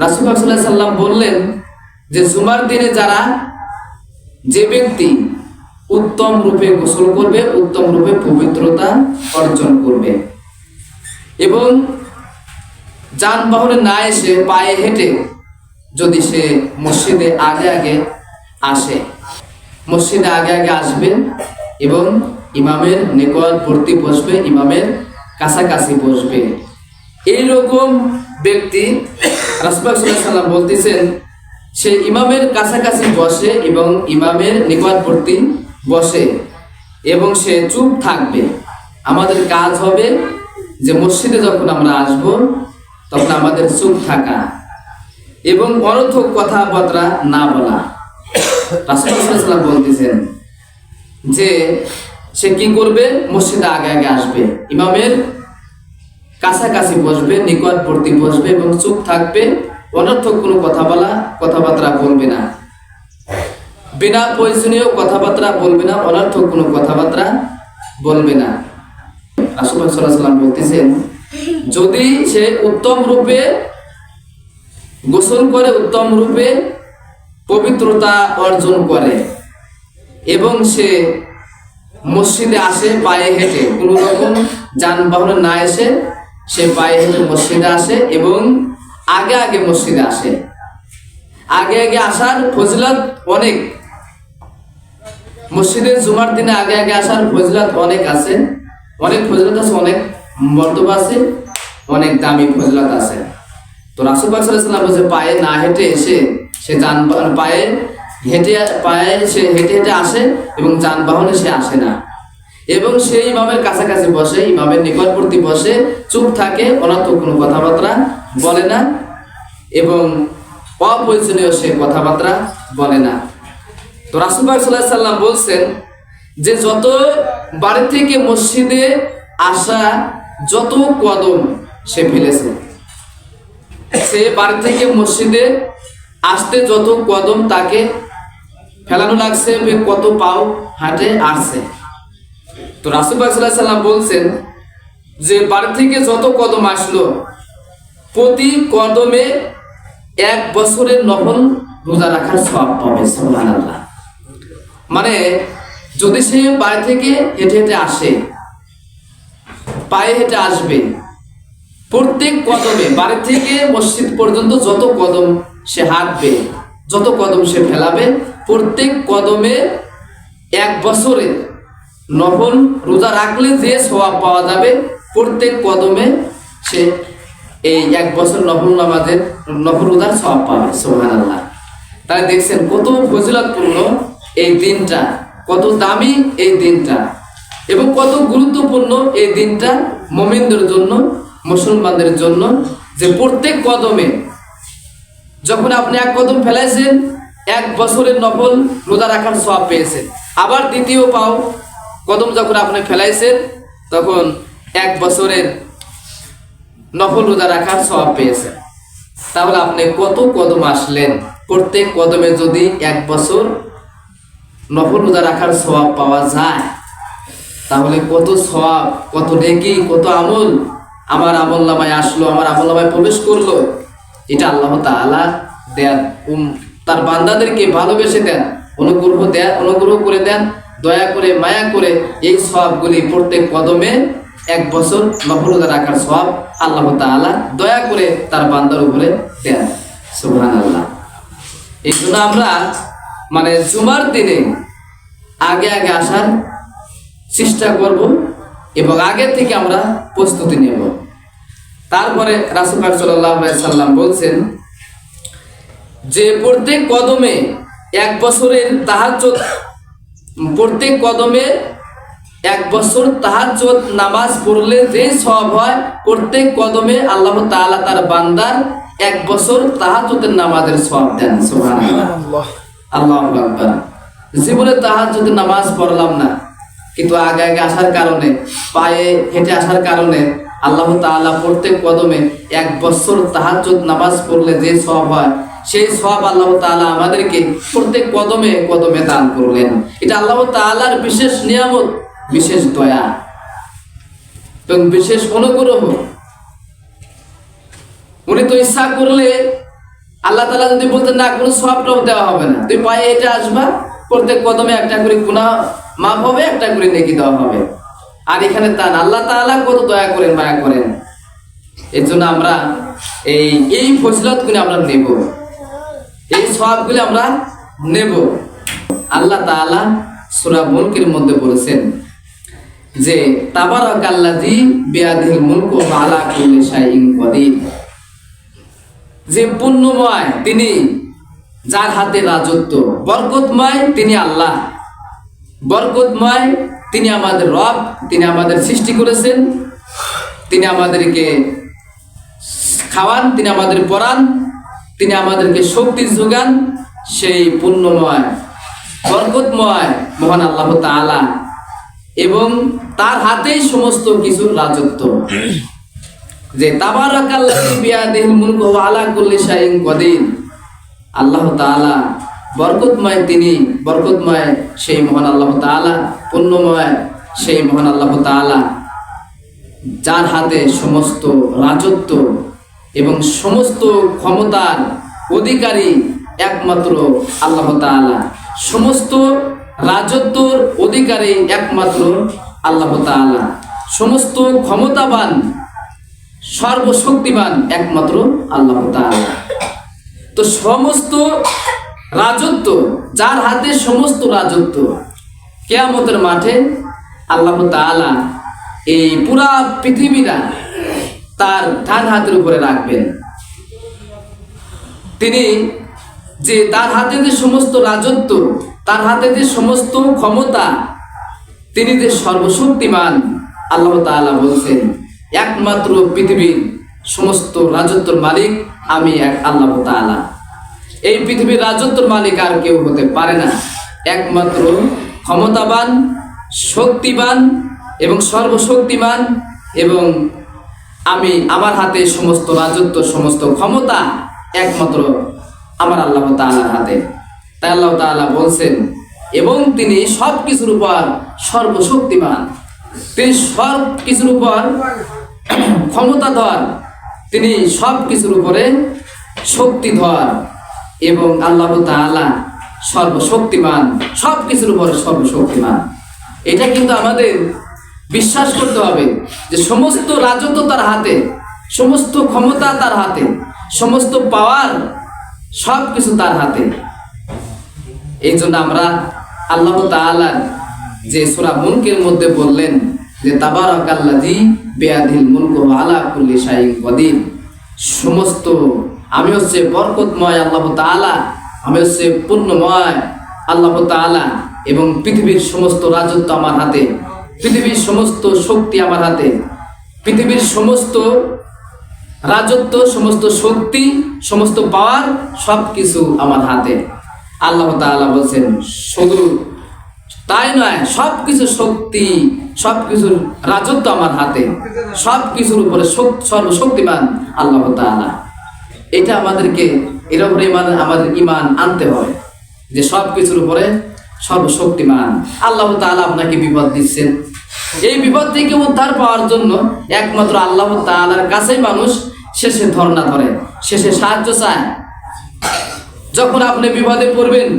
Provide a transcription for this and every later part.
রাসূল সাল্লাল্লাহু আলাইহি সাল্লাম বললেন যে জুমার দিনে যে ব্যক্তি উত্তম রূপে গোসল করবে, উত্তম রূপে পবিত্রতা অর্জন করবে এবং যানবাহনে না এসে পায়ে হেঁটে যদি সে মসজিদে আগে আসে, মসজিদে আগে আসবে এবং ইমামের নিকটবর্তী বসবে, ইমামের কাছাকাছি বসবে, এইরকম ব্যক্তি রাসূল সাল্লাল্লাহু আলাইহি সাল্লাম বলতেছেন সে ইমামের কাছাকাছি বসে এবং ইমামের নিকটবর্তী বসে এবং সে চুপ থাকবে। আমাদের কাজ হবে যে মসজিদে যখন আমরা আসব তখন আমাদের চুপ থাকা এবং অনর্থক কথাবার্তা না বলা। রাসূল সাল্লাল্লাহু আলাইহি সাল্লাম বলতেছেন যে সে কি করবে, মসজিদে আগে আসবে, ইমামের কাছাকাছি বসবে, নিকটবর্তী বসবে এবং চুপ থাকবে, অনর্থক কোনো কথাবার্তা বলবে না, বিনা প্রয়োজনীয় কথাবার্তা বলবে না, অনর্থক কোনো কথাবার্তা বলবে না। রাসূল সাল্লাল্লাহু আলাইহি সাল্লাম বলতেছেন যদি সে উত্তম রূপে গোসল করে, উত্তম রূপে পবিত্রতা অর্জন করে এবং সে মসজিদে আসে পায়ে হেঁটে, কোনো রকম যানবাহনে না এসে সে পায়ে হেঁটে মসজিদে আসে এবং আগে মসজিদে আসে। আগে আসার ফজিলত অনেক, মসজিদে জুমার দিনে আগে আসার ফজিলত অনেক আছে, অনেক ফজিলত আছে, অনেক মর্তবা আছে, অনেক দামি ফজিলত আছে। তো রাসূল পাক সাল্লাল্লাহু আলাইহি ওয়াসাল্লাম বলেছে পায়ে না হেঁটে এসে সে পায়ে হেঁটে আসে এবং যানবাহনে সে আসে না এবং সেই ইমামের কাছাকাছি বসে, ইমামের নিকটবর্তী বসে, চুপ থাকে, অনর্থক কোনো কথাবার্তা বলে না এবং অপ্রয়োজনীয় সে কথাবার্তা বলে না। তো রাসূল পাক সাল্লাল্লাহু আলাইহি সাল্লাম বলছেন যে যত বাড়ি থেকে মসজিদে আসা যত কদম সে ফেলেছে, সে বাড়ি থেকে মসজিদে আসতে যত কদম তাকে ফেলানো লাগছে, কত পাও হাঁটে আসছে। তো রাসূল পাক সাল্লাল্লাহু আলাইহি সাল্লাম বলছেন যে বাড়ি থেকে যত কদম আসলো প্রতি কদমে 1 বছরের নফল রোজা রাখার সওয়াব পাবে। সুবহানাল্লাহ। মানে যদি সে বাড়ি থেকে হেঁটে আসে, পায়ে হেঁটে আসবে, প্রত্যেক কদমে বাড়ি থেকে মসজিদ পর্যন্ত যত কদম সে হাঁটবে, যত কদম সে ফেলাবে, প্রত্যেক কদমে 1 বছরে নফল রোজা রাখলে যে সওয়াব পাওয়া যাবে, প্রত্যেক কদমে সে এই 1 বছর নফল রোজার সওয়াব পাবে। সুবহানাল্লাহ। তাই দেখছেন কত ফজিলতপূর্ণ এই দিনটা, কত দামি এই দিনটা এবং কত গুরুত্বপূর্ণ এই দিনটা মুমিনদের জন্য, মুসলমানদের জন্য, যে প্রত্যেক কদমে যখন আপনি 1 কদম ফেলাইছেন 1 বছরের নফল রোজা রাখার সওয়াব পেয়েছেন, আবার দ্বিতীয় কদম যখন আপনি ফেলাইছেন তখন 1 বছরের নফল রোজা রাখার সওয়াব পেয়েছেন। তাহলে আপনি কত কদম আসলেন, প্রত্যেক কদমে যদি 1 বছর নফল রোজা রাখার সওয়াব পাওয়া যায় তাহলে কত সওয়াব, কত নেকি, কত আমল আমার আমলনামায় আসলো, আমার আমলনামায় প্রবেশ করলো। এটা আল্লাহ তাআলা দেন, তার বান্দাদেরকে ভালোবেসে দেন, অনুগ্রহ করে দেন, দয়া করে, মায়া করে এই সওয়াবগুলি প্রত্যেক কদমে 1 বছর নফল রোজা রাখার সওয়াব আল্লাহ তাআলা দয়া করে তার বান্দার উপরে দেন। সুবহানাল্লাহ। এই জন্য আমরা মানে জুমার দিনে আগে আসার চেষ্টা করব এবং আগে থেকে আমরা প্রস্তুতি নেব। তারপরে রাসূল পাক সাল্লাল্লাহু আলাইহি সাল্লাম বলছেন যে প্রত্যেক কদমে 1 বছরের তাহাজ্জুদ, প্রত্যেক কদমে 1 বছর তাহাজ্জুদ নামাজ পড়লে যে সওয়াব হয়, প্রত্যেক কদমে আল্লাহ তাআলা তার বান্দার 1 বছর তাহাজ্জুদের নামাজের সওয়াব দেন। সুবহানাল্লাহ। আল্লাহু আকবার। জীবনে তাহাজ্জুদের নামাজ পড়লাম না, কিন্তু আগে আসার কারণে, পায়ে হেঁটে আসার কারণে আল্লাহ তাআলা প্রত্যেক কদমে 1 বছর তাহাজ্জুদ নামাজ পড়লে যে সওয়াব হয়, সেই সওয়াব আল্লাহ তাআলা আমাদেরকে প্রত্যেক কদমে দান করলেন। এটা আল্লাহ তাআলার বিশেষ নিয়ামত, বিশেষ দয়া এবং বিশেষ অনুগ্রহ। উনি তো ইচ্ছা করলে আল্লাহ তাআলা যদি বলতেন না কোনো সওয়াবটাও দেওয়া হবে না, তুই পায়ে হেঁটে আসবা, প্রত্যেক কদমে একটা করে গুনাহ মাফ হবে, একটা করে নেকি দেওয়া হবে। আর এখানে তা না, আল্লাহ তাআলা কত দয়া করেন, মায়া করেন। এর জন্য আমরা এই ফজিলতগুলো আমরা নেব, এই সওয়াবগুলো আমরা নেব। আল্লাহ তাআলা সূরা মুলকের মধ্যে বলেছেন যে তাবারাকাল্লাযী বিয়াদিহিল মুলকু ওয়া আলা কুল্লি শাইইন কদির, যে পুণ্যময় তিনি, যার হাতে রাজত্ব, বরকতময় তিনি আল্লাহ, বরকতময় তিনি আমাদের রব, তিনি আমাদের সৃষ্টি করেছেন, তিনি আমাদেরকে খাওয়ান, তিনি আমাদের পড়ান, তিনি আমাদেরকে শক্তি যোগান। সেই পুণ্যময় বরকতময় মহান আল্লাহ তাআলা, এবং তার হাতেই সমস্ত কিছুর রাজত্ব। যে তাবারাকাল্লাযী বিয়াদিহিল মুলকু ওয়া আলা কুল্লি শাইইন কদির, আল্লাহ তাআলা বরকতময়, তিনি বরকতময় সেই মহান আল্লাহ তাআলা, পুণ্যময় সেই মহান আল্লাহ তাআলা, যার হাতে সমস্ত রাজত্ব এবং সমস্ত ক্ষমতার অধিকারী একমাত্র আল্লাহ তাআলা, সমস্ত রাজত্বর অধিকারী একমাত্র আল্লাহ তাআলা, সমস্ত ক্ষমতাবান সর্বশক্তিমান একমাত্র আল্লাহ তাআলা। তো সমস্ত রাজত্ব, যার হাতে সমস্ত রাজত্ব, কিয়ামতের মাঠে আল্লাহ তাআলা এই পুরা পৃথিবীটা তার ডান হাতের উপরে রাখবেন। তিনি যে তার হাতে যে সমস্ত রাজত্ব, তার হাতে যে সমস্ত ক্ষমতা, তিনি যে সর্বশক্তিমান, আল্লাহ তাআলা বলছেন একমাত্র পৃথিবীর সমস্ত রাজত্বর মালিক আমি এক আল্লাহ তাআলা। এই পৃথিবীর রাজত্বর মালিক আর কেউ হতে পারে না, একমাত্র ক্ষমতাবান, শক্তিবান এবং সর্বশক্তিমান, এবং আমি, আমার হাতে সমস্ত রাজত্ব, সমস্ত ক্ষমতা একমাত্র আমার আল্লাহ তাআলার হাতে। তাই আল্লাহ তাআলা বলছেন, এবং তিনি সব কিছুর উপর সর্বশক্তিমান, তিনি সব কিছুর উপর ক্ষমতাধর, তিনি সব কিছুর উপরে শক্তিধর, এবং আল্লাহ তাআলা সর্বশক্তিমান, সব কিছুর উপরে সর্বশক্তিমান। এটা কিন্তু আমাদের বিশ্বাস করতে হবে যে সমস্ত রাজত্ব তার হাতে, সমস্ত ক্ষমতা তার হাতে, সমস্ত পাওয়ার সব কিছু তার হাতে। এই জন্য আমরা আল্লাহ তাআলার যে সূরা মুলকের মধ্যে বললেন যে তাবারাকাল্লাযী বিয়াদিহিল মুলকু ওয়া আলা কুল্লি শাইইন কদির, সমস্ত, আমি হচ্ছে বরকতময় আল্লাহ তাআলা, আমি হচ্ছে পুণ্যময় আল্লাহ তাআলা, এবং পৃথিবীর সমস্ত রাজত্ব আমার হাতে, পৃথিবীর সমস্ত শক্তি আমার হাতে, পৃথিবীর সমস্ত রাজত্ব, সমস্ত শক্তি, সমস্ত পাওয়ার সব কিছু আমার হাতে। আল্লাহ তাআলা বলছেন শুধু তাই নয়, সব কিছু শক্তি, সব কিছুর রাজত্ব আমার হাতে, সব কিছুর উপরে সর্বশক্তিমান আল্লাহ তাআলা। এটা আমাদেরকে এর উপরে আমাদের ঈমান আনতে হবে যে সব কিছুর উপরে সর্বশক্তিমান আল্লাহ তাআলা আপনাকে বিপদ দিচ্ছেন। এই বিপদ থেকে উদ্ধার পাওয়ার জন্য একমাত্র আল্লাহ তাআলার কাছেই মানুষ শেষে ধর্ণা ধরে, শেষে সাহায্য চায়। যখন আপনি বিপদে পড়বেন,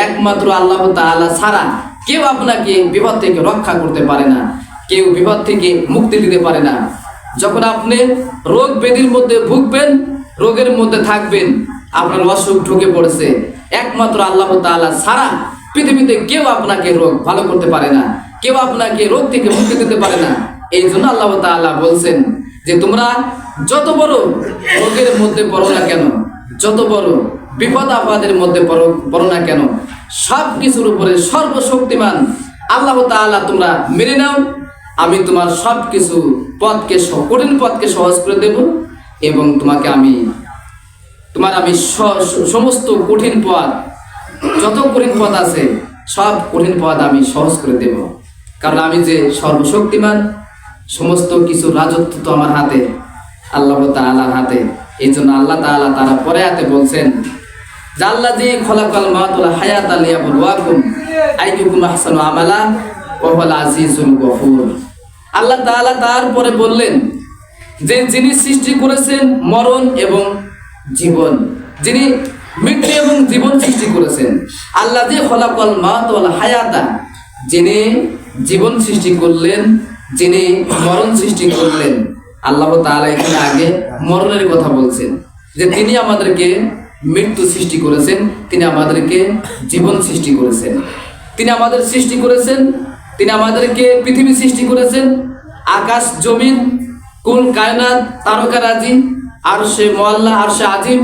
একমাত্র আল্লাহ তাআলা ছাড়া কেউ আপনাকে বিপদ থেকে রক্ষা করতে পারে না, কেউ বিপদ থেকে মুক্তি দিতে পারে না। যখন আপনি রোগ ব্যাধির মধ্যে ভুগবেন, রোগের মধ্যে থাকবেন, আপনার অসুখ ঢুকে পড়েছে, একমাত্র আল্লাহ তাআলা ছাড়া পৃথিবীতে কেউ আপনাকে রোগ ভালো করতে পারে না, কেউ আপনাকে রোগ থেকে মুক্তি দিতে পারে না। এই জন্য আল্লাহ তাআলা বলছেন যে তোমরা যত বড় রোগের মধ্যে পড়ো না কেন, যত বড় বিপদ আপদের মধ্যে পড়ো না কেন, সব কিছুর উপরে সর্বশক্তিমান আল্লাহ তাআলা তোমরা মেনে নাও, আমি তোমার সব কিছু পথকে, কঠিন পথকে সহজ করে দেব, এবং তোমাকে আমি সমস্ত কঠিন পথ, যত কঠিন পথ আছে সব কঠিন পথ আমি সহজ করে দেব। কারণ আমি যে সর্বশক্তিমান, সমস্ত কিছু রাজত্ব তো আমার হাতে, আল্লাহ তাআলার হাতে। এই জন্য আল্লাহ তাআলা তারা পরে হাতে বলছেন জাল্লাযী খলাকাল মাউতা ওয়াল হায়াতা লিয়াবলুয়াকুম আইয়ুকুম আহসানু আমালা ওয়া হুয়াল আজিজুল গফুর। আল্লাহ তাআলা তারপরে বললেন যে যিনি সৃষ্টি করেছেন মরণ এবং জীবন, যিনি মৃত্যু এবং জীবন সৃষ্টি করেছেন। আল্লাহ যে খলাকাল মাউত ওয়াল হায়াতা, যিনি জীবন সৃষ্টি করলেন, যিনি মরণ সৃষ্টি করলেন। আল্লাহ তাআলা এখানে আগে মরণের কথা বলছেন, যে তিনি আমাদেরকে মৃত্যু সৃষ্টি করেছেন, তিনি আমাদেরকে জীবন সৃষ্টি করেছেন, তিনি আমাদের সৃষ্টি করেছেন, তিনি আমাদেরকে পৃথিবী সৃষ্টি করেছেন, আকাশ জমিন কুল কায়নাত তারকারাজি আরশে মুআল্লা আরশে আজিম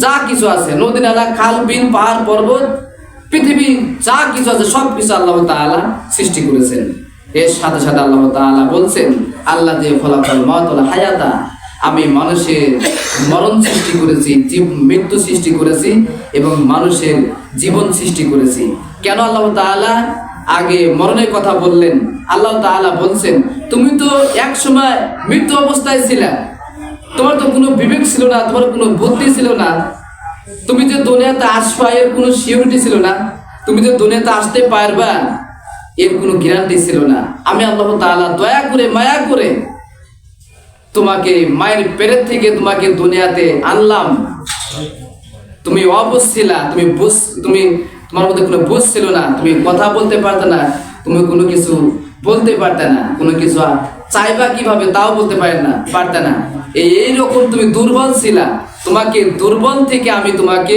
যা কিছু আছে, নদী নালা খাল বিল পাহাড় পর্বত পৃথিবী যা কিছু আছে সব কিছু আল্লাহ তাআলা সৃষ্টি করেছেন। এর সাথে সাথে আল্লাহ তাআলা বলছেন, আল্লাহ যে খলাকাল মাউত ওয়াল হায়াতা, আমি মানুষের মরণ সৃষ্টি করেছি, মৃত্যু সৃষ্টি করেছি এবং মানুষের জীবন সৃষ্টি করেছি। কেন আল্লাহ তাআলা আগে মরণের কথা বললেন? আল্লাহ তাআলা বলছেন, তুমি তো এক সময় মৃত্যু অবস্থায় ছিলে, তোমার তো কোনো বিবেক ছিল না, তোমার কোনো বুদ্ধি ছিল না, তুমি যে দুনিয়াতে আসবা এর কোনো সিউরিটি ছিল না, তুমি যে দুনিয়াতে আসতে পারবা এর কোনো গ্যারান্টি ছিল না। আমি আল্লাহ তাআলা দয়া করে মায়া করে তোমাকে মায়ের পেটের থেকে তোমাকে দুনিয়াতে আনলাম। তুমি অবুঝ ছিলা, তুমি তোমার মধ্যে কোনো বুঝ ছিল না, তুমি কথা বলতে পারতে না, তুমি কোনো কিছু বলতে পারতে না, কোনো কিছু চাইবা কিভাবে তাও বলতে পারতে না। এইরকম তুমি দুর্বল ছিলা, তোমাকে দুর্বল থেকে আমি তোমাকে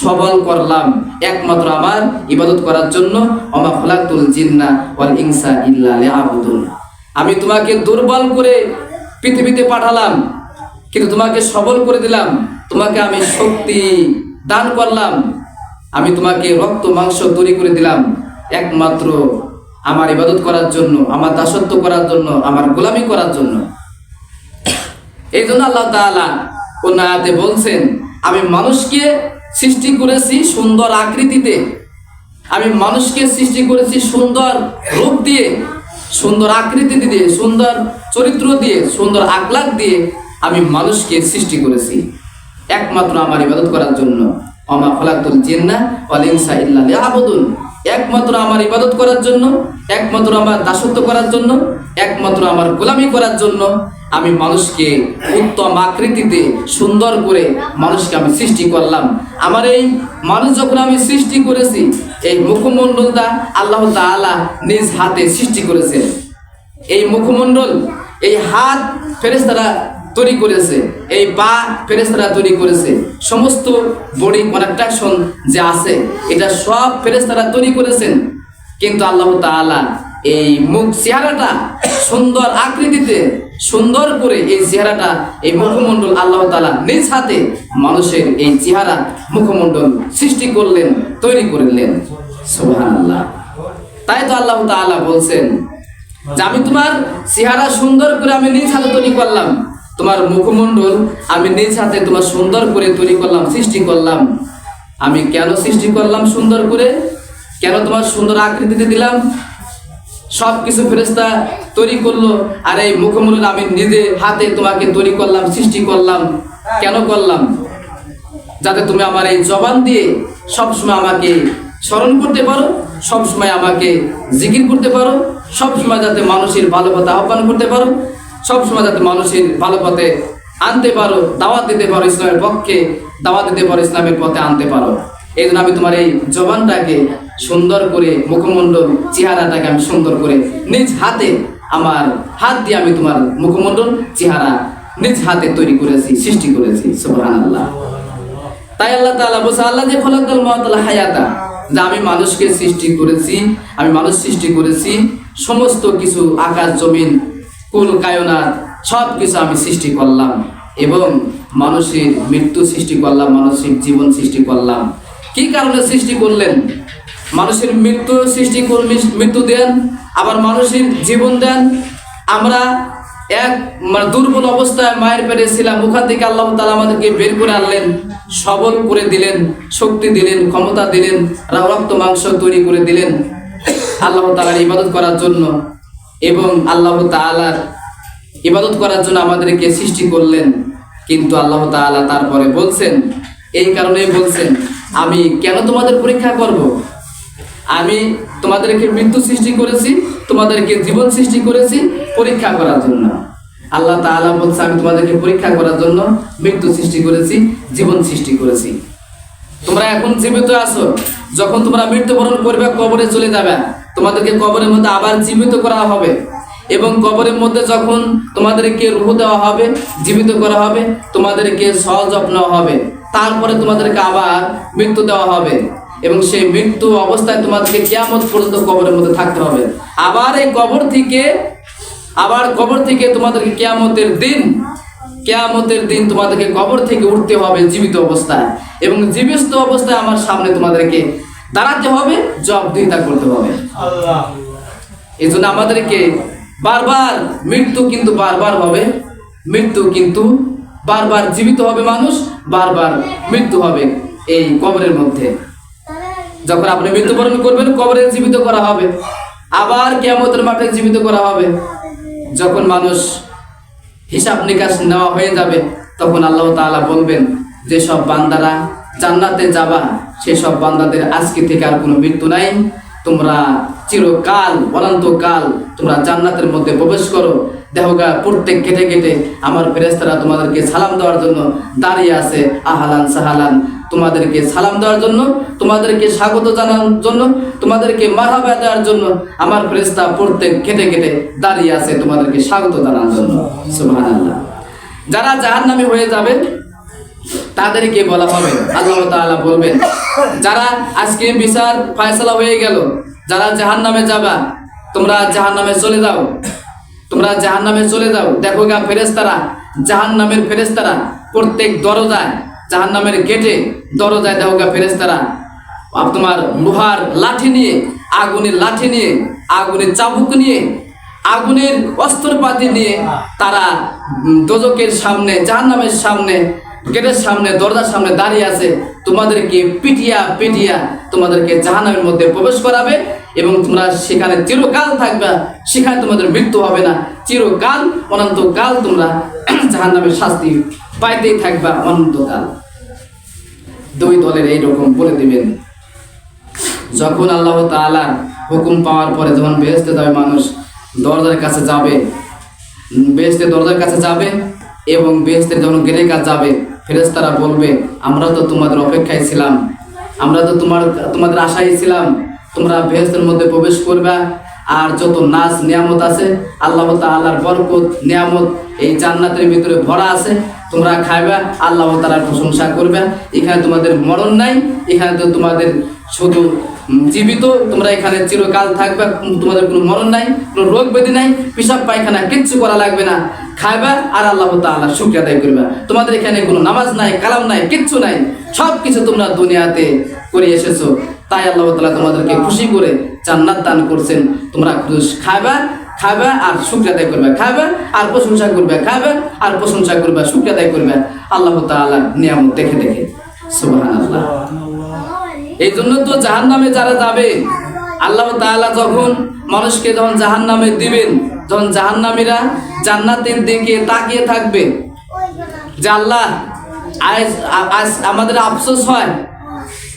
সবল করলাম একমাত্র আমার ইবাদত করার জন্য। ওমা খলাকতুল জিন্না ওয়াল ইনসা ইল্লা লিয়াবুদুন। আমি তোমাকে দুর্বল করে পৃথিবীতে পাঠালাম, কিন্তু তোমাকে সবল করে দিলাম, তোমাকে আমি শক্তি দান করলাম, আমি তোমাকে রক্ত মাংস তৈরি করে দিলাম একমাত্র আমার ইবাদত করার জন্য, আমার দাসত্ব করার জন্য, আমার গোলামি করার জন্য। এই জন্য আল্লাহ তাআলা কোন আয়াতে বলছেন, আমি মানুষকে সৃষ্টি করেছি সুন্দর আকৃতিতে, আমি মানুষকে সৃষ্টি করেছি সুন্দর রূপ দিয়ে, সুন্দর আকৃতি দিয়ে, সুন্দর চরিত্র দিয়ে, সুন্দর আখলাক দিয়ে আমি মানুষকে সৃষ্টি করেছি একমাত্র আমার ইবাদত করার জন্য। ওমা খলাকতুল জিন্না ওয়াল ইনসা ইল্লা লিয়াবুদুন। একমাত্র আমার ইবাদত করার জন্য, একমাত্র আমার দাসত্ব করার জন্য, একমাত্র আমার গোলামি করার জন্য আমি মানুষকে উত্তম আকৃতিতে সুন্দর করে মানুষকে আমি সৃষ্টি করলাম। আমার এই মানুষ যখন আমি সৃষ্টি করেছি, এই মুখমণ্ডলটা আল্লাহ তাআলা নিজ হাতে সৃষ্টি করেছেন। এই মুখমণ্ডল, এই হাত ফেরেশতারা তৈরি করেছে, এই পা ফেরেশতারা তৈরি করেছে, সমস্ত বডি কন্ট্রাকশন যে আছে এটা সব ফেরেশতারা তৈরি করেছেন। কিন্তু আল্লাহ তাআলা এই মুখ চেহারাটা সুন্দর আকৃতিতে সুন্দর করে এই চেহারাটা, এই মুখমণ্ডল আল্লাহ তাআলা নিজ হাতে মানুষের এই চেহারা মুখমণ্ডল সৃষ্টি করলেন, তৈরি করলেন। সুবহানাল্লাহ। তাই তো আল্লাহ তাআলা বলছেন যে আমি তোমার চেহারা সুন্দর করে আমি নিজ হাতে তৈরি করলাম, তোমার মুখমণ্ডল আমি নিজ হাতে তোমার সুন্দর করে তৈরি করলাম, সৃষ্টি করলাম। আমি কেন সৃষ্টি করলাম সুন্দর করে, কেন তোমার সুন্দর আকৃতিতে দিলাম? সব কিছু ফেরেশতা তৈরি করলো, আর এই মুখমণ্ডল আমি নিজে হাতে তোমাকে তৈরি করলাম, সৃষ্টি করলাম। কেন করলাম? যাতে তুমি আমার এই জবান দিয়ে সবসময় আমাকে স্মরণ করতে পারো, সবসময় আমাকে জিকির করতে পারো, সবসময় যাতে মানুষের ভালো পথে আহ্বান করতে পারো, সবসময় যাতে মানুষের ভালো পথে আনতে পারো, দাওয়াত দিতে পারো, ইসলামের পক্ষে দাওয়াত দিতে পারো, ইসলামের পথে আনতে পারো। এই জন্য আমি তোমার এই জবানটাকে সুন্দর করে, মুখমণ্ডল চেহারাটাকে আমি সুন্দর করে নিজ হাতে, আমার হাত দিয়ে আমি তোমার মুখমণ্ডল চেহারা নিজ হাতে তৈরি করেছি, সৃষ্টি করেছি। সুবহানাল্লাহ। তাই আল্লাহ তাআলা বলেছে, আল্লাহ যে খলাকাল মাউত ওয়াল হায়াতা, যে আমি মানুষকে সৃষ্টি করেছি, আমি মানুষ সৃষ্টি করেছি, সমস্ত কিছু আকাশ জমিন কুল কায়নাত সব কিছু আমি সৃষ্টি করলাম এবং মানুষের মৃত্যু সৃষ্টি করলাম, মানুষের জীবন সৃষ্টি করলাম। কি কারণে সৃষ্টি করলেন? মানুষের মৃত্যু সৃষ্টি করলেন, মৃত্যু দেন, আবার মানুষের জীবন দেন। আমরা এক দুর্বল অবস্থায় মায়ের পেটে ছিলাম, ওখান থেকে আল্লাহ তাআলা আমাদেরকে বের করে আনলেন, সবল করে দিলেন, শক্তি দিলেন, ক্ষমতা দিলেন, রক্ত মাংস তৈরি করে দিলেন আল্লাহ তাআলার ইবাদত করার জন্য। এবং আল্লাহ তাআলার ইবাদত করার জন্য আমাদেরকে সৃষ্টি করলেন। কিন্তু আল্লাহ তাআলা তারপরে বলছেন, এই কারণেই বলছেন, আমি কেন তোমাদের পরীক্ষা করব? আমি তোমাদেরকে মৃত্যু সৃষ্টি করেছি, তোমাদেরকে জীবন সৃষ্টি করেছি পরীক্ষা করার জন্য। আল্লাহ তাআলা বলছে আমি তোমাদেরকে পরীক্ষা করার জন্য মৃত্যু সৃষ্টি করেছি, জীবন সৃষ্টি করেছি। তোমরা এখন জীবিত আছো, যখন তোমরা মৃত্যুবরণ করবে, কবরে চলে যাবে, তোমাদেরকে কবরের মধ্যে আবার জীবিত করা হবে এবং কবরের মধ্যে যখন তোমাদেরকে রূহ দেওয়া হবে, জীবিত করা হবে, তোমাদেরকে সযত্ন হবে, তারপরে তোমাদেরকে আবার মৃত্যু দেওয়া হবে এবং সেই মৃত্যু অবস্থায় তোমাদেরকে কিয়ামত পর্যন্ত কবরের মধ্যে থাকতে হবে। আবার এই কবর থেকে তোমাদেরকে কিয়ামতের দিন তোমাদেরকে কবর থেকে উঠতে হবে জীবিত অবস্থায় এবং জীবিত অবস্থায় আমার সামনে তোমাদেরকে দাঁড়াতে হবে, জবাবদিহিতা করতে হবে। এই জন্য আমাদেরকে বারবার মৃত্যু কিন্তু বারবার হবে, বারবার জীবিত হবে মানুষ, বারবার মৃত্যু হবে এই কবরের মধ্যে। যখন আপনি মৃত্যুবরণ করবেন, কবরে জীবিত করা হবে, আবার কিয়ামতের মাঠে জীবিত করা হবে। যখন মানুষ হিসাব নিকাশ নেওয়া হয়ে যাবে, তখন আল্লাহ তাআলা বলবেন যে সব বান্দারা জান্নাতে যাবা, সেসব বান্দাদের আজকে থেকে আর কোনো মৃত্যু নাই, তোমরা চিরকাল অনন্তকাল তোমরা জান্নাতের মধ্যে প্রবেশ করো। দেহগা প্রত্যেক কেটে কেটে আমার ফেরেশতারা তোমাদেরকে সালাম দেওয়ার জন্য দাঁড়িয়ে আছে, আহলান সাহালান, তোমাদেরকে সালাম দেওয়ার জন্য, তোমাদেরকে স্বাগত জানানোর জন্য, তোমাদেরকে মারহাবা দেওয়ার জন্য আমার ফেরেশতা প্রত্যেক কেটে কেটে দাঁড়িয়ে আছে তোমাদেরকে স্বাগত জানানোর জন্য। সুবহানাল্লাহ। যারা জাহান্নামী হয়ে যাবে তাদেরকে বলা হবে, আল্লাহ তাআলা বলবেন, যারা আজকে বিচার ফয়সালা হয়ে গেল, যারা জাহান্নামে যাবা, তোমরা জাহান্নামে চলে যাও, তোমরা জাহান্নামে চলে যাও। দেখো গা ফেরেশতারা, জাহান্নামের ফেরেশতারা প্রত্যেক দরজায়, জাহান্নামের গেটে দরজায় দেখো গা ফেরেশতারা তোমার লোহার লাঠি নিয়ে, আগুনের লাঠি নিয়ে, আগুনের চাবুক নিয়ে, আগুনের অস্ত্রপাতি নিয়ে তারা দোজকের সামনে, জাহান্নামের সামনে, গেটের সামনে, দরজার সামনে দাঁড়িয়ে আছে। তোমাদেরকে পিটিয়া পিটিয়া তোমাদেরকে জাহান্নামের মধ্যে প্রবেশ করাবে এবং তোমরা সেখানে চিরকাল থাকবে, সেখানে তোমাদের মৃত্যু হবে না, চিরকাল অনন্তকাল তোমরা জাহান্নামের শাস্তি পাইতেই থাকবা অনন্তকাল। দুই দলের এইরকম বলে দিবেন। যখন আল্লাহ তাআলা হুকুম পাওয়ার পরে যখন বেহেশতে যাবে মানুষ, দরজার কাছে যাবে, বেহেশতের দরজার কাছে যাবে এবং বেহেশতের যখন গেটের কাছে যাবে, ফেরেশতারা বলবে, আমরা তো তোমাদের অপেক্ষায় ছিলাম, আমরা তো তোমাদের আশায় ছিলাম, তোমরা বেহেশতের মধ্যে প্রবেশ করবা, আর যত নাজ নিয়ামত আছে, আল্লাহ তাআলার বরকত নিয়ামত এই জান্নাতের ভিতরে ভরা আছে, তোমরা খাইবা, আল্লাহ তাআলার প্রশংসা করবে। এখানে তোমাদের মরণ নাই, এখানে তো তোমাদের শুধু জীবিত, তোমরা এখানে চিরকাল থাকবে, তোমাদের কোনো মরণ নাই, কোনো রোগ ব্যাধি নাই, পেশাব পায়খানা কিচ্ছু করা লাগবে না, খাইবা আর আল্লাহ তাআলা শুকরিয়া আদায় করবে। তোমাদের এখানে কোনো নামাজ নাই, কালাম নাই, কিচ্ছু নাই, সব কিছু তোমরা দুনিয়াতে করে এসেছো, তাই আল্লাহ তাআলা তোমাদেরকে খুশি করে জান্নাত দান করছেন। তোমরা খাইবা আর শুকরিয়া আদায় করবে, খাইবা আর প্রশংসা করবে, খাইবা আর প্রশংসা করবে, শুকরিয়া আদায় করবে আল্লাহ তাআলার নিয়ামত দেখে দেখে। সুবহানাল্লাহ। এই জন্য তো জাহান্নামে যারা যাবে, আল্লাহ তাআলা যখন মানুষকে যখন জাহান্নামে দিবেন, যখন জাহান্নামীরা জান্নাতের দিকে তাকিয়ে থাকবে যে আল্লাহ আজ আমাদের আফসোস হয়,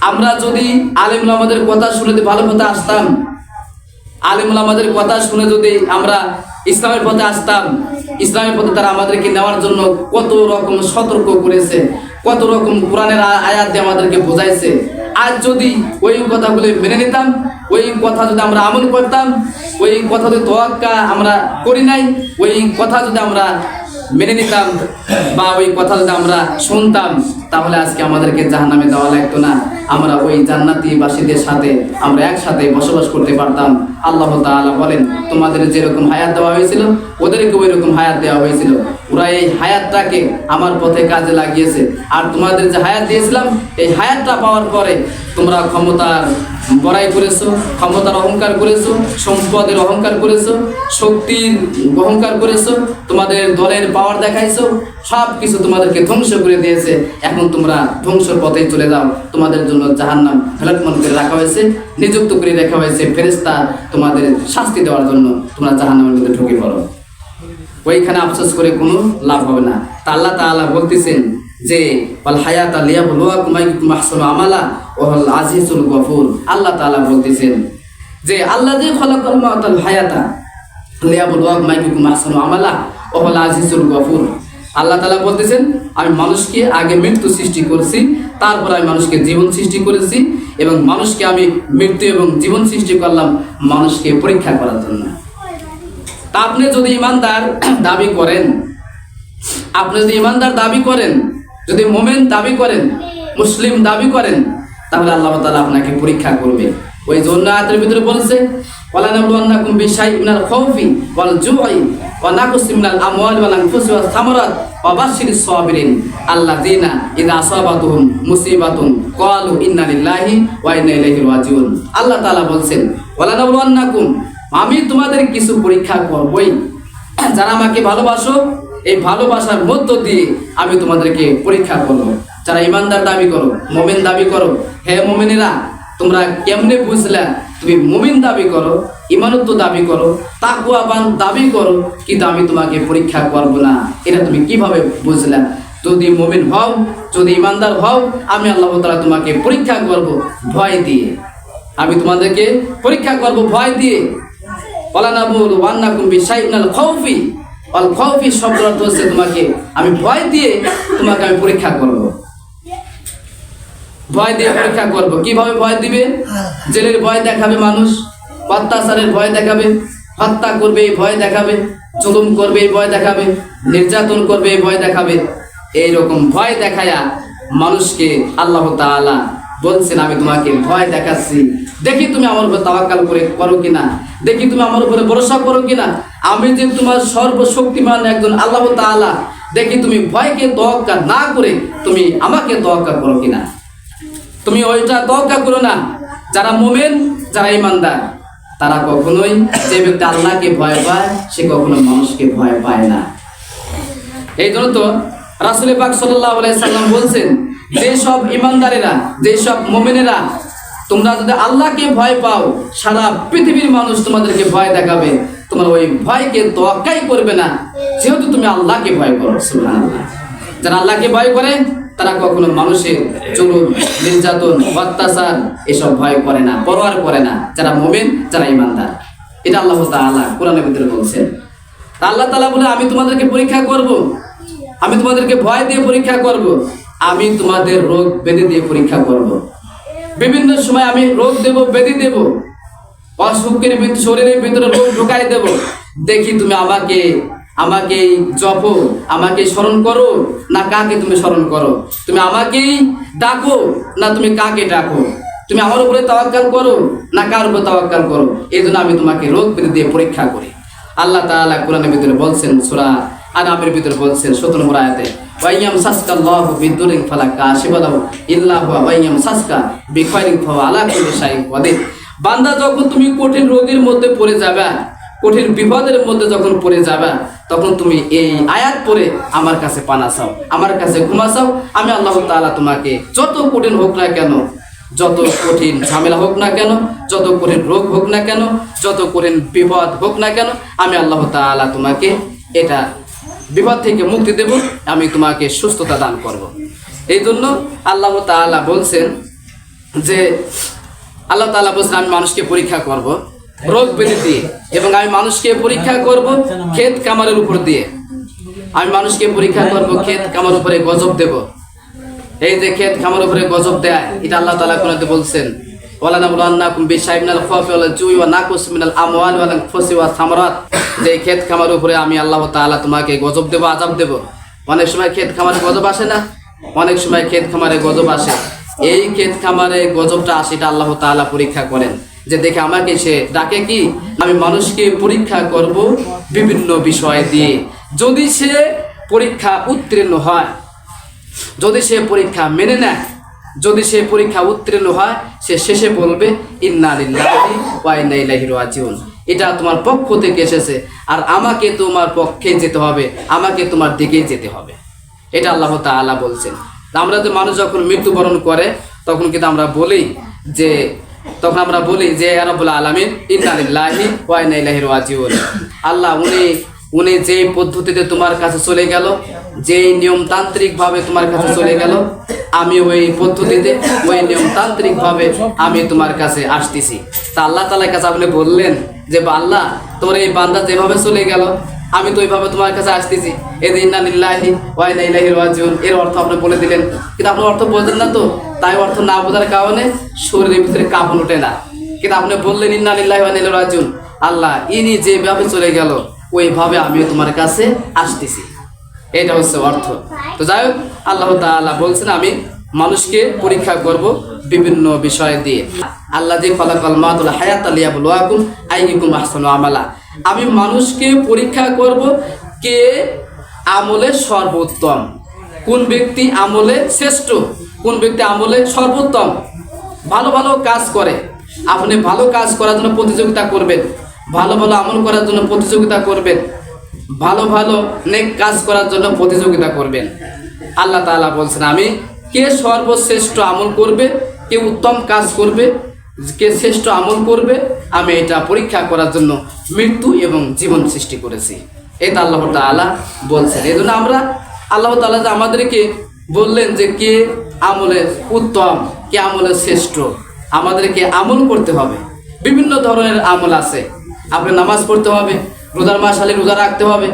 আমরা যদি আলেম ওলামাদের কথা শুনে ভালো পথে আসতাম, আলেম ওলামাদের কথা শুনে যদি আমরা ইসলামের পথে আসতাম, ইসলামের পথে তারা আমাদেরকে নেওয়ার জন্য কত রকম সতর্ক করেছে, কত রকম কোরআনের আয়াত দিয়ে আমাদেরকে বোঝাইছে। আজ যদি ওই কথাগুলো মেনে নিতাম, ওই কথা যদি আমরা আমল করতাম, ওই কথা যদি তোয়াক্কা আমরা করি নাই, ওই কথা যদি আমরা মেনে নিতাম বা ওই কথা যদি আমরা শুনতাম, তাহলে আজকে আমাদেরকে জাহান্নামে যাওয়া লাগতো না, আমরা ওই জান্নাতি বাসীদের সাথে আমরা একসাথে বসবাস করতে পারতাম। আল্লাহ তাআলা বলেন, তোমাদের যেরকম হায়াত দেওয়া হয়েছিল ওদেরকে ওই রকম হায়াত দেওয়া হয়েছিল, ওরা এই হায়াতটাকে আমার পথে কাজে লাগিয়েছে, আর তোমাদের যে হায়াত দিয়েছিলাম এই হায়াতটা পাওয়ার পরে তোমরা ক্ষমতার বড়াই করেছো, ক্ষমতার অহংকার করেছো, সম্পদের অহংকার করেছো, শক্তির অহংকার করেছো, তোমাদের দলের পাওয়ার দেখাইছো, সব কিছু তোমাদেরকে ধ্বংস করে দিয়েছে। এখন তোমরা ধ্বংসের পথে চলে যাও, তোমাদের জন্য জাহান্নাম ফেলাটমন করে রাখা হয়েছে, নিযুক্ত করে রাখা হয়েছে ফেরেশতা তোমাদের শাস্তি দেওয়ার জন্য, তোমরা জাহান্নামের মধ্যে ঢুকে পড়ো। ওইখানে আফসোস করে কোনো লাভ হবে না। তা আল্লাহ তাআলা বলতেছেন যে ওয়াল হায়াতা লিয়াবলুয়াকুম আইয়ুকুম আহসানু আমালা ওয়া হুয়াল আজিজুল গফুর। আল্লাহ তাআলা বলতেছেন যে আল্লাযী খালাকাল মাউতা ওয়াল হায়াতা লিয়াবলুয়াকুম আইয়ুকুম আহসানু আমালা ওয়াল আজিজুল গফুর। আল্লাহ তাআলা বলতেছেন, আমি মানুষকে আগে মৃত্যু সৃষ্টি করেছি, তারপর আমি মানুষকে জীবন সৃষ্টি করেছি, এবং মানুষকে আমি মৃত্যু এবং জীবন সৃষ্টি করলাম মানুষকে পরীক্ষা করার জন্য। তা আপনি যদি ইমানদার দাবি করেন, আপনি যদি ইমানদার দাবি করেন, যদি মুমিন দাবি করেন, মুসলিম দাবি করেন, তাহলে আল্লাহ তাআলা আপনাকে পরীক্ষা করবে। ওই জন্য আয়াতের ভিতরে বলছে, ওয়ালা নাবলুওয়ান্নাকুম বিশাইইন মিনাল খাউফি ওয়াল জুই ওয়া নাকসিম মিনাল আমওয়ালি ওয়াল আনফুসি ওয়াস সামারাত ওয়া বাশশিরিস সাবিরিন আল্লাযীনা ইযা আসাবাতুহুম মুসিবাতুন ক্বালু ইন্না লিল্লাহি ওয়া ইন্না ইলাইহি রাজিউন। আল্লাহ তাআলা বলছেন, ওয়ালা নাবলুওয়ান্নাকুম, আমি তোমাদের কিছু পরীক্ষা করবই। যারা আমাকে ভালোবাসো, এই ভালোবাসার মধ্য দিয়ে আমি তোমাদেরকে পরীক্ষা করব। যারা ইমানদার দাবি করো, মুমিন দাবি করো, হে মুমিনেরা, তোমরা কেমনে বুঝলা তুমি মুমিন দাবি করো, ইমানত্ব দাবি করো, তাকওয়াবান দাবি করো, কিন্তু আমি তোমাকে পরীক্ষা করব না, এটা তুমি কিভাবে বুঝলা? যদি মুমিন হও, যদি ইমানদার হও, আমি আল্লাহ তাআলা তোমাকে পরীক্ষা করব ভয় দিয়ে। আমি তোমাদেরকে পরীক্ষা করব ভয় দিয়ে। ওয়ালা নাবলুওয়ান্নাকুম বিশাইইন মিনাল খাউফি, আল খাউফি শব্দের অর্থ হচ্ছে তোমাকে আমি ভয় দিয়ে তোমাকে আমি পরীক্ষা করব। ভয় দিয়ে পরীক্ষা করব। কিভাবে ভয় দিবে? জেলের ভয় দেখাবে মানুষ, অত্যাচারের ভয় দেখাবে, হত্যা করবে এই ভয় দেখাবে, জুলুম করবে এই ভয় দেখাবে, নির্যাতন করবে এই ভয় দেখাবে। এইরকম ভয় দেখায়া মানুষকে আল্লাহ তাআলা বলছেন, আমি তোমাকে ভয় দেখাচ্ছি, দেখি তুমি আমার উপর তাওয়াক্কাল করে করো কিনা, দেখি তুমি আমার উপরে ভরসা করো কিনা। আমি যে তোমার সর্বশক্তিমান একজন আল্লাহ তাআলা, দেখি তুমি ভয়কে তোয়াক্কা না করে তুমি আমাকে তোয়াক্কা করো কিনা। তুমি ওইটা তোয়াক্কা করো না। যারা মুমিন, যারা ইমানদার, তারা কখনোই, যে ব্যক্তি আল্লাহকে ভয় পায় সে কখনো মানুষকে ভয় পায় না। এই জন্য তো রাসূল পাক সাল্লাল্লাহু আলাইহি সাল্লাম বলছেন, যে সব ইমানদারেরা, যে সব মুমিনেরা, তোমরা যদি আল্লাহকে ভয় পাও, সারা পৃথিবীর মানুষ তোমাদেরকে ভয় দেখাবে, তোমার ওই ভয়কে তোয়াক্কাই করবে না, যেহেতু তুমি আল্লাহকে ভয় করো। সুবহানাল্লাহ। যারা আল্লাহকে ভয় করে তারা কখনো মানুষের জুলুম, নির্যাতন, অত্যাচার এসব ভয় করে না, পরোয়া করে না। যারা মুমিন, যারা ইমানদার, এটা আল্লাহ তাআলা কোরআনের ভিতরে বলছেন। আল্লাহ তাআলা বলে, আমি তোমাদেরকে পরীক্ষা করব, আমি তোমাদেরকে ভয় দিয়ে পরীক্ষা করব, আমি তোমাদের রোগ ব্যাধি দিয়ে পরীক্ষা করব। বিভিন্ন সময় আমি রোগ দেব, ব্যাধি দেব, অসুখের শরীরের ভিতরে রোগ ঢুকাই দেব, দেখি তুমি আমাকে জপো, আমাকে স্মরণ করো, না কাকে তুমি স্মরণ করো, তুমি আমাকেই ডাকো, না তুমি কাকে ডাকো, তুমি আমার উপরে তাওয়াক্কাল করো, না কার উপর তাওয়াক্কাল করো। এই জন্য আমি তোমাকে রোগ ব্যাধি দিয়ে পরীক্ষা করি। আল্লাহ তাআলা কোরআনের ভিতরে বলছেন, সূরা আনামের ভিতরে বলছেন 17 নম্বর আয়াতে, ওয়াইয়াম সাসকাল্লাহু বিদুরিন ফালা কাশিফা লাহু ইল্লা হুয়া ওয়াইয়াম সাসকা বিখাইরিন ফাওয়া আলা কুল্লি শাইইন কাদির। বান্দা, যখন তুমি কঠিন রোগের মধ্যে পড়ে যাবে, কঠিন বিপদের মধ্যে যখন পড়ে যাবে, তখন তুমি এই আয়াত পড়ে আমার কাছে পানা চাও, আমার কাছে ক্ষমা চাও। আমি আল্লাহ তাআলা তোমাকে যত কঠিন হোক না কেন, যত কঠিন ঝামেলা হোক না কেন, যত কঠিন রোগ হোক না কেন, যত কঠিন বিপদ হোক না কেন, আমি আল্লাহ তাআলা তোমাকে এটা বিপদ থেকে মুক্তি দেব, আমি তোমাকে সুস্থতা দান করব। এই জন্য আল্লাহ তাআলা বলছেন যে, আল্লাহ তাআলা বলছেন, আমি মানুষকে পরীক্ষা করব রোগ ব্যাধি দিয়ে, এবং আমি মানুষকে পরীক্ষা করব ক্ষেত কামারের উপর দিয়ে। আমি মানুষকে পরীক্ষা করব ক্ষেত কামার উপরে গজব দেব। এই যে ক্ষেত কামার উপরে গজব দেয়, এটা আল্লাহ তাআলা কোরআনে বলছেন, ওয়ালা নাবলুওয়ান্নাকুম বিশাইইন মিনাল খাউফি ওয়াল জুই ওয়া নাকসিম মিনাল আমওয়ালি ওয়াল আনফুসি ওয়াস সামারাত। যে ক্ষেত খামার উপরে আমি আল্লাহ তাআলা তোমাকে গজব দেব, আযাব দেব। অনেক সময় ক্ষেত খামারে গজব আসে না, অনেক সময় ক্ষেত খামারে গজব আসে। এই ক্ষেত খামারে গজবটা আসে, এটা আল্লাহ তাআলা পরীক্ষা করেন, যে দেখে আমাকে সে ডাকে কি, আমি মানুষকে পরীক্ষা করব বিভিন্ন বিষয় দিয়ে। যদি সে পরীক্ষা উত্তীর্ণ হয়, যদি সে পরীক্ষা মেনে নেয়, যদি সে পরীক্ষা উত্তীর্ণ হয়, সে শেষে বলবে ইন্না লিল্লাহি ওয়া ইন্না ইলাইহি রাজিউন। এটা তোমার পক্ষ থেকে এসেছে, আর আমাকে তোমার পক্ষে যেতে হবে, আমাকে তোমার দিকেই যেতে হবে। এটা আল্লাহ তাআলা বলছেন। আমরা যে মানুষ যখন মৃত্যুবরণ করে, তখন কিন্তু আমরা বলি যে, ইয়া রাব্বুল আলামিন ইন্না লিল্লাহি ওয়া ইন্না ইলাইহি রাজিউন। আল্লাহ উনি যে পদ্ধতিতে তোমার কাছে চলে গেল, যে নিয়মতান্ত্রিক ভাবে তোমার কাছে চলে গেল, আমি ওই পদ্ধতিতে, ওই নিয়মতান্ত্রিক ভাবে আমি তোমার কাছে আসতেছি। তা আল্লাহ তাআলার কাছে আপনি বললেন যে, আল্লাহ, তোমার এই বান্দা যেভাবে চলে গেল, আমি তো এইভাবে তোমার কাছে আসতেছি, এদিন ইন্না লিল্লাহি ওয়া ইন্না ইলাইহি রাজিউন এর অর্থ আপনি বলে দিলেন, কিন্তু আপনি অর্থ বলতেন না, তো তাই অর্থ না বোঝার কারণে শরীরের ভিতরে কাঁপন ওঠে না। কিন্তু আপনি বললেন ইন্না লিল্লাহি ওয়া ইন্না ইলাইহি রাজিউন, আল্লাহ ইনি যেভাবে চলে গেল ওইভাবে আমিও তোমার কাছে আসতেছি, এটা হচ্ছে অর্থ। তো যাই হোক, আল্লাহ তাআলা বলছেন আমি মানুষকে পরীক্ষা করব বিভিন্ন বিষয় দিয়ে। আল্লাহ যে খালাকাল মাউতা ওয়াল হায়াতা লিয়াবলুয়াকুম আইয়ুকুম আহসানু আমালা, আমি মানুষকে পরীক্ষা করব কে আমলে সর্বোত্তম, কোন ব্যক্তি আমলে শ্রেষ্ঠ, কোন ব্যক্তি আমলে সর্বোত্তম, ভালো ভালো কাজ করে। আপনি ভালো কাজ করার জন্য প্রতিযোগিতা করবেন, ভালো ভালো আমল করার জন্য প্রতিযোগিতা করবেন, ভালো ভালো নেক কাজ করার জন্য প্রতিযোগিতা করবেন। আল্লাহ তাআলা বলছেন আমি কে সর্বশ্রেষ্ঠ আমল করবে, কে উত্তম কাজ করবে, কে শ্রেষ্ঠ আমল করবে, আমি এটা পরীক্ষা করার জন্য মৃত্যু এবং জীবন সৃষ্টি করেছি, এটা আল্লাহ তাআলা বলছেন। এই জন্য আমরা আল্লাহ তাআলা যে আমাদেরকে বললেন যে কে আমলে উত্তম, কে আমলে শ্রেষ্ঠ, আমাদেরকে আমল করতে হবে। বিভিন্ন ধরনের আমল আছে, আপনি নামাজ পড়তে হবে, রোজার মাস হলে রোজা রাখতে হবে,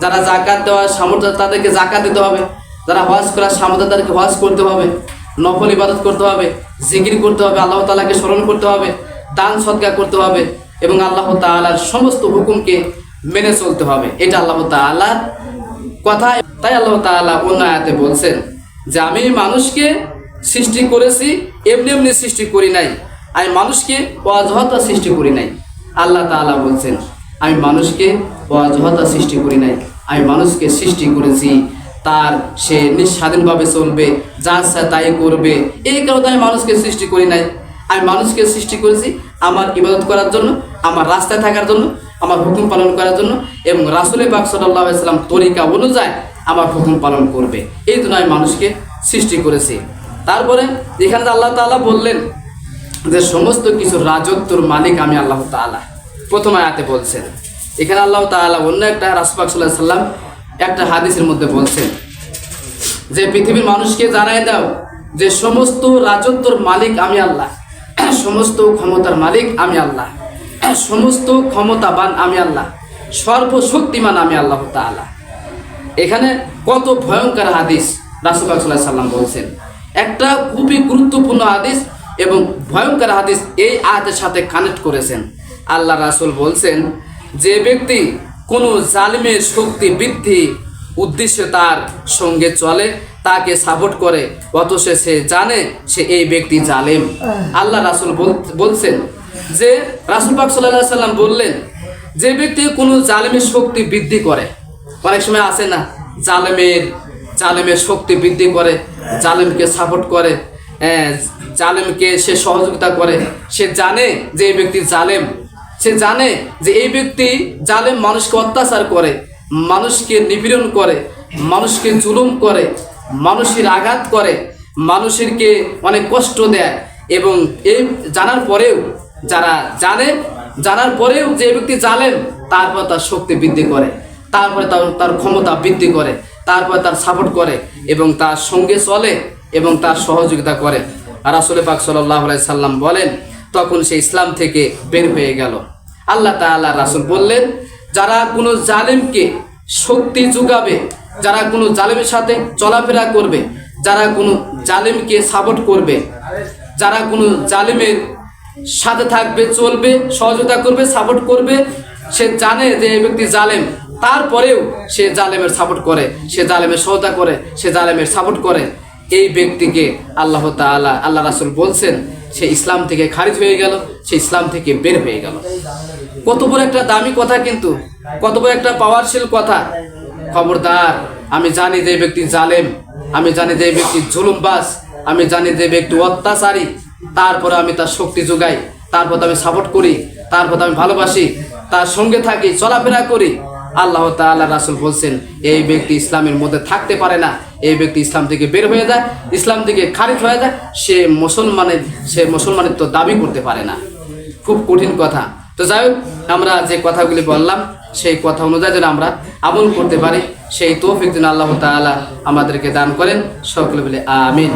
যারা যাকাত দেওয়ার সামর্থ্য তাদেরকে যাকাত দিতে হবে, যারা হজ করার সামর্থ্য তাদেরকে হজ করতে হবে, নফল ইবাদত করতে হবে, জিকির করতে হবে, আল্লাহ তাআলাকে স্মরণ করতে হবে, দান সদকা করতে হবে এবং আল্লাহ তাআলার সমস্ত হুকুমকে মেনে চলতে হবে, এটা আল্লাহ তাআলার কথা। তাই আল্লাহ তাআলা অন্য আয়াতে বলছেন যে আমি মানুষকে সৃষ্টি করেছি, এমনি এমনি সৃষ্টি করি নাই, আমি মানুষকে অযথা সৃষ্টি করি নাই। আল্লাহ তাআলা বলছেন আমি মানুষকে অযথা সৃষ্টি করি নাই, আমি মানুষকে সৃষ্টি করেছি তার সে নিঃস্বাধীনভাবে চলবে, যা ইচ্ছা তাই করবে, এই কারণে আমি মানুষকে সৃষ্টি করি নাই। আমি মানুষকে সৃষ্টি করেছি আমার ইবাদত করার জন্য, আমার রাস্তায় থাকার জন্য, আমার হুকুম পালন করার জন্য এবং রাসূল পাক সাল্লাল্লাহু আলাইহি ওয়াসাল্লাম তরিকা অনুযায়ী আমার হুকুম পালন করবে, এই জন্য আমি মানুষকে সৃষ্টি করেছি। তারপরে এখানে আল্লাহ তাআলা বললেন যে সমস্ত কিছু রাজত্বর মালিক আমি আল্লাহ তাআলা, প্রথম আয়াতে বলছেন। এখানে আল্লাহ তাআলা অন্য একটা রাসূল পাক সাল্লাল্লাহু আলাইহি ওয়াসাল্লাম একটা হাদিসের মধ্যে বলছেন যে পৃথিবীর মানুষকে জানাই দাও যে সমস্ত রাজত্বর মালিক আমি আল্লাহ, সমস্ত ক্ষমতার মালিক আমি আল্লাহ, সমস্ত ক্ষমতাবান আমি আল্লাহ, সর্বশক্তিমান আমি আল্লাহ তাআলা। এখানে কত ভয়ঙ্কর হাদিস রাসূল পাক সাল্লাল্লাহু আলাইহি ওয়াসাল্লাম বলছেন, একটা খুবই গুরুত্বপূর্ণ হাদিস এবং ভয়ঙ্কর হাদিস এই আয়াতের সাথে কানেক্ট করেছেন। আল্লাহ রাসূল বলছেন যে ব্যক্তি কোনো জালিমের শক্তি বৃদ্ধি উদ্দেশ্যে তার সঙ্গে চলে, তাকে সাপোর্ট করে, অথচ সে জানে সে এই ব্যক্তি জালেম। আল্লাহ রাসূল বলছেন যে রাসূল পাক সাল্লাল্লাহু আলাইহি ওয়াসাল্লাম বললেন যে ব্যক্তি কোনো জালিমের শক্তি বৃদ্ধি করে, অনেক সময় আছে না জালেমের শক্তি বৃদ্ধি করে, জালেমকে সাপোর্ট করে, জালেমকে সে সহযোগিতা করে, সে জানে যে এই ব্যক্তি জালেম, সে জানে যে এই ব্যক্তি জালেম, মানুষকে অত্যাচার করে, মানুষকে নিপীড়ন করে, মানুষকে জুলুম করে, মানুষের আঘাত করে, মানুষেরকে অনেক কষ্ট দেয়, এবং এই জানার পরেও যারা জানার পরেও যে ব্যক্তি জালেম তারপর তার শক্তি বৃদ্ধি করে, তারপরে তার ক্ষমতা বৃদ্ধি করে, তারপরে তার সাপোর্ট করে এবং তার সঙ্গে চলে এবং তার সহযোগিতা করে। আর রাসূল পাক সাল্লাল্লাহু আলাইহি সাল্লাম বলেন তখন সে ইসলাম থেকে বের হয়ে গেল। আল্লাহ তাআলা রাসূল বললেন যারা কোনো জালেমকে শক্তি যোগাবে, যারা কোনো জালেমের সাথে চলাফেরা করবে, যারা কোনো জালেমকে সাপোর্ট করবে, যারা কোনো জালেমের সাথে থাকবে, চলবে, সহযোগিতা করবে, সাপোর্ট করবে, সে জানে যে এই ব্যক্তি জালেম, তারপরেও সে জালেমের সাপোর্ট করে, সে জালেমের সহযোগিতা করে, সে জালেমের সাপোর্ট করে, এই ব্যক্তিকে আল্লাহ তাআলা, আল্লাহ রাসূল বলছেন সে ইসলাম থেকে খারিজ হয়ে গেল, সে ইসলাম থেকে বের হয়ে গেল। কত বড় একটা দামি কথা, কিন্তু কত বড় একটা পাওয়ারফুল কথা। খবরদার, আমি জানি যে ব্যক্তি জালেম, আমি জানি যে ব্যক্তি জুলুমবাজ, আমি জানি যে ব্যক্তি অত্যাচারী, তারপরে আমি তার শক্তি যোগাই, তারপর আমি সাপোর্ট করি, তারপর আমি ভালোবাসি, তার সঙ্গে থাকি, চলাফেরা করি। আল্লাহ তাআলা রাসূল বলছেন এই ব্যক্তি ইসলামের মধ্যে থাকতে পারে না, এই ব্যক্তি ইসলাম থেকে বের হয়ে যায়, ইসলাম থেকে খারিজ হয়ে যায়, সে মুসলমানিত্ব দাবি করতে পারে না। খুব কঠিন কথা। তো যাই হোক, আমরা যে কথাগুলি বললাম সেই কথা অনুযায়ী যেন আমরা আমল করতে পারি, সেই তৌফিক যেন আল্লাহ তাআলা আমাদেরকে দান করেন। সকলে বলে আমিন।